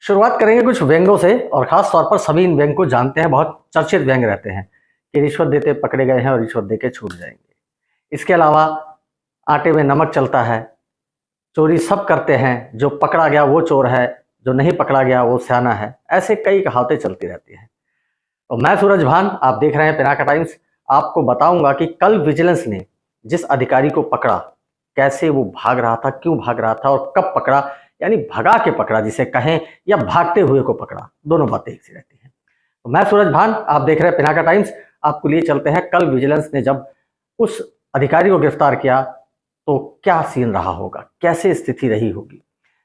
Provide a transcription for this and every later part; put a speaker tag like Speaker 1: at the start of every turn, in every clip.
Speaker 1: शुरुआत करेंगे कुछ व्यंग्यों से और खास तौर पर सभी इन व्यंग को जानते हैं, बहुत चर्चित व्यंग रहते हैं कि रिश्वत देते पकड़े गए हैं और रिश्वत देके छूट जाएंगे। इसके अलावा आटे में नमक चलता है, चोरी सब करते हैं, जो पकड़ा गया वो चोर है, जो नहीं पकड़ा गया वो सयाना है। ऐसे कई कहावतें चलती रहती हैं। तो मैं सूरज भान, आप देख रहे हैं पिनाका टाइम्स। आपको बताऊंगा कि कल विजिलेंस ने जिस अधिकारी को पकड़ा, कैसे वो भाग रहा था, क्यों भाग रहा था और कब पकड़ा, यानी भगा के पकड़ा जिसे कहें, या भागते हुए को पकड़ा। दोनों बातें एक सी रहती हैं। तो मैं सूरज भान, आप देख रहे हैं पिनाका टाइम्स। आपको लिए चलते हैं कल विजिलेंस ने जब उस अधिकारी को गिरफ्तार किया तो क्या सीन रहा होगा, कैसे स्थिति रही होगी।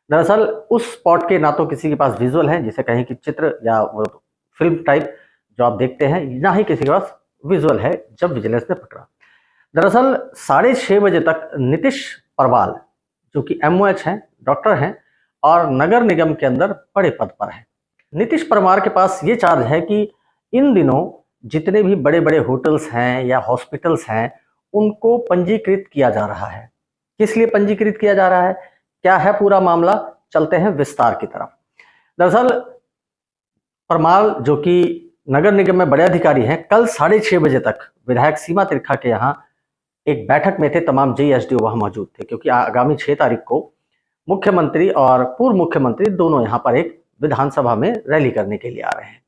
Speaker 1: दरअसल उस स्पॉट के ना तो किसी के पास विजुअल है, जिसे कहें कि चित्र या वो फिल्म टाइप जो आप देखते हैं, ना ही किसी के पास विजुअल है जब विजिलेंस ने पकड़ा। दरअसल 6:30 बजे तक नीतीश परवाल, जो कि MOH हैं, डॉक्टर हैं और नगर निगम के अंदर बड़े पद पर हैं। नीतीश परमार के पास ये चार्ज है कि इन दिनों जितने भी बड़े बड़े होटल्स हैं या हॉस्पिटल्स हैं, उनको पंजीकृत किया जा रहा है। किस लिए पंजीकृत किया जा रहा है, क्या है पूरा मामला, चलते हैं विस्तार की तरफ। दरअसल परमार, जो कि नगर निगम में बड़े अधिकारी हैं, कल 6:30 बजे तक विधायक सीमा तिरखा के यहाँ एक बैठक में थे। तमाम JSDO वहां मौजूद थे, क्योंकि आगामी 6 तारीख को मुख्यमंत्री और पूर्व मुख्यमंत्री दोनों यहाँ पर एक विधानसभा में रैली करने के लिए आ रहे हैं।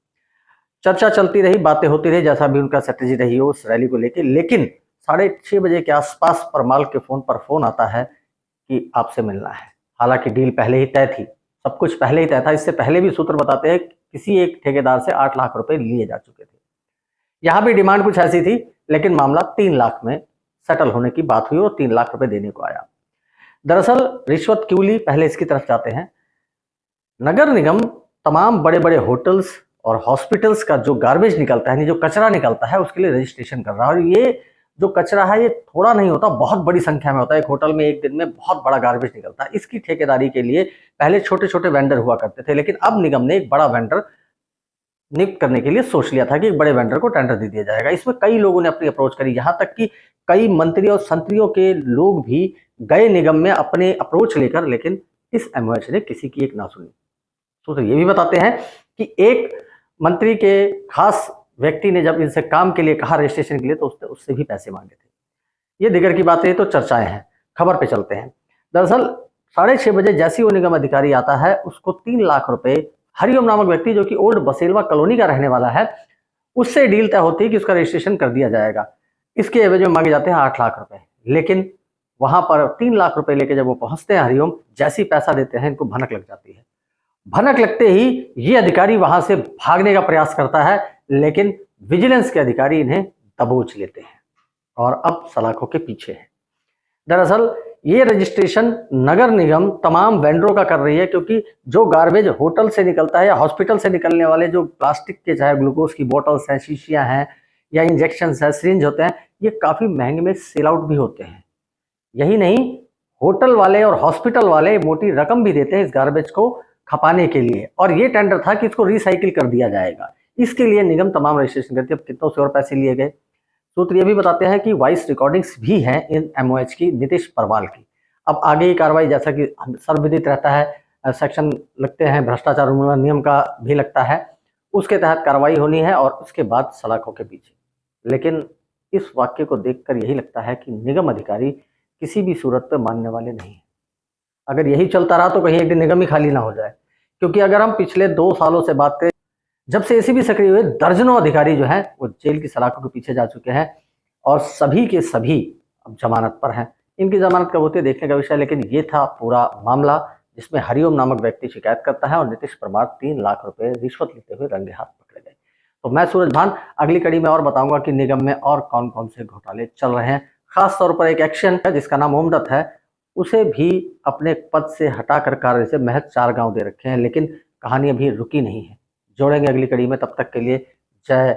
Speaker 1: चर्चा चलती रही, बातें होती रही, जैसा भी उनका स्ट्रेटेजी रही हो उस रैली को लेकर। लेकिन 6:30 बजे के आसपास परमाल के फोन पर फोन आता है कि आपसे मिलना है। हालांकि डील पहले ही तय थी, सब कुछ पहले ही तय था। इससे पहले भी सूत्र बताते हैं किसी एक ठेकेदार से 8 लाख रुपए लिए जा चुके थे। यहाँ भी डिमांड कुछ ऐसी थी, लेकिन मामला 3 लाख में सेटल होने की बात हुई और 3 लाख रुपए देने को आया। दरअसल रिश्वत क्यों ली, पहले इसकी तरफ जाते हैं। नगर निगम तमाम बड़े बड़े होटल्स और हॉस्पिटल्स का जो गार्बेज निकलता है, जो कचरा निकलता है, उसके लिए रजिस्ट्रेशन कर रहा है। और ये जो कचरा है ये थोड़ा नहीं होता, बहुत बड़ी संख्या में होता है। एक होटल में एक दिन में बहुत बड़ा गार्बेज निकलता है। इसकी ठेकेदारी के लिए पहले छोटे छोटे वेंडर हुआ करते थे, लेकिन अब निगम ने एक बड़ा वेंडर नियुक्त करने के लिए सोच लिया था कि एक बड़े वेंडर को टेंडर दे दिया जाएगा। इसमें कई लोगों ने अपनी अप्रोच करी, यहाँ तक कि कई मंत्री और संतरियों के लोग भी गए निगम में अपने अप्रोच लेकर, लेकिन इस MOH ने किसी की एक ना सुनी। तो ये भी बताते हैं कि एक मंत्री के खास व्यक्ति ने जब इनसे काम के लिए कहा, रजिस्ट्रेशन के लिए, तो उससे भी पैसे मांगे थे। ये दिगर की बातें, तो चर्चाएं हैं। खबर पे चलते हैं। दरअसल 6:30 बजे जैसी वो निगम अधिकारी आता है, उसको 3 लाख रुपए हरिओम नामक व्यक्ति, जो कि ओल्ड बसेलवा कॉलोनी का रहने वाला है, उससे डील तय होती है कि उसका रजिस्ट्रेशन कर दिया जाएगा। इसके एवज में मांगे जाते हैं 8 लाख रुपए। लेकिन वहां पर 3 लाख रुपए लेके जब वो पहुंचते हैं हरिओम, जैसी पैसा देते हैं, इनको भनक लग जाती है। भनक लगते ही ये अधिकारी वहां से भागने का प्रयास करता है, लेकिन विजिलेंस के अधिकारी इन्हें दबोच लेते हैं और अब सलाखों के पीछे है। दरअसल ये रजिस्ट्रेशन नगर निगम तमाम वेंडरों का कर रही है, क्योंकि जो गार्बेज होटल से निकलता है या हॉस्पिटल से निकलने वाले जो प्लास्टिक के, चाहे ग्लूकोज की बोतल्स हैं, शीशियां हैं या इंजेक्शन है, सिरिंज होते हैं, ये काफी महंगे में सेल आउट भी होते हैं। यही नहीं, होटल वाले और हॉस्पिटल वाले मोटी रकम भी देते हैं इस गार्बेज को खपाने के लिए, और ये टेंडर था कि इसको रिसाइकिल कर दिया जाएगा। इसके लिए निगम तमाम रजिस्ट्रेशन करती है। अब कितनों से और पैसे लिए गए, सूत्र ये भी बताते हैं कि वॉइस रिकॉर्डिंग्स भी हैं इन MOH की, नीतीश परवाल की। अब आगे की कार्रवाई, जैसा कि सर्वविदित रहता है, सेक्शन लगते हैं, भ्रष्टाचार उन्मूलन नियम का भी लगता है, उसके तहत कार्रवाई होनी है और उसके बाद सलाखों के पीछे। लेकिन इस वाक्य को देखकर यही लगता है कि निगम अधिकारी किसी भी सूरत पर मानने वाले नहीं है। अगर यही चलता रहा तो कहीं एक दिन निगम ही खाली ना हो जाए। क्योंकि अगर हम पिछले 2 सालों से बात करें, जब से ACB सक्रिय हुए, दर्जनों अधिकारी जो हैं वो जेल की सलाखों के पीछे जा चुके हैं और सभी के सभी अब जमानत पर हैं। इनकी जमानत कब होती है देखने का विषय, लेकिन ये था पूरा मामला जिसमें हरिओम नामक व्यक्ति शिकायत करता है और नीतीश परमार 3 लाख रुपए रिश्वत लेते हुए रंगे हाथ पकड़े गए। तो मैं सूरज भान, अगली कड़ी में और बताऊंगा कि निगम में और कौन कौन से घोटाले चल रहे हैं। खास तौर पर एक एक्शन है जिसका नाम ओमदत्त है, उसे भी अपने पद से हटाकर कार्य से महज 4 गांव दे रखे हैं, लेकिन कहानी अभी रुकी नहीं है। जोड़ेंगे अगली कड़ी में, तब तक के लिए जय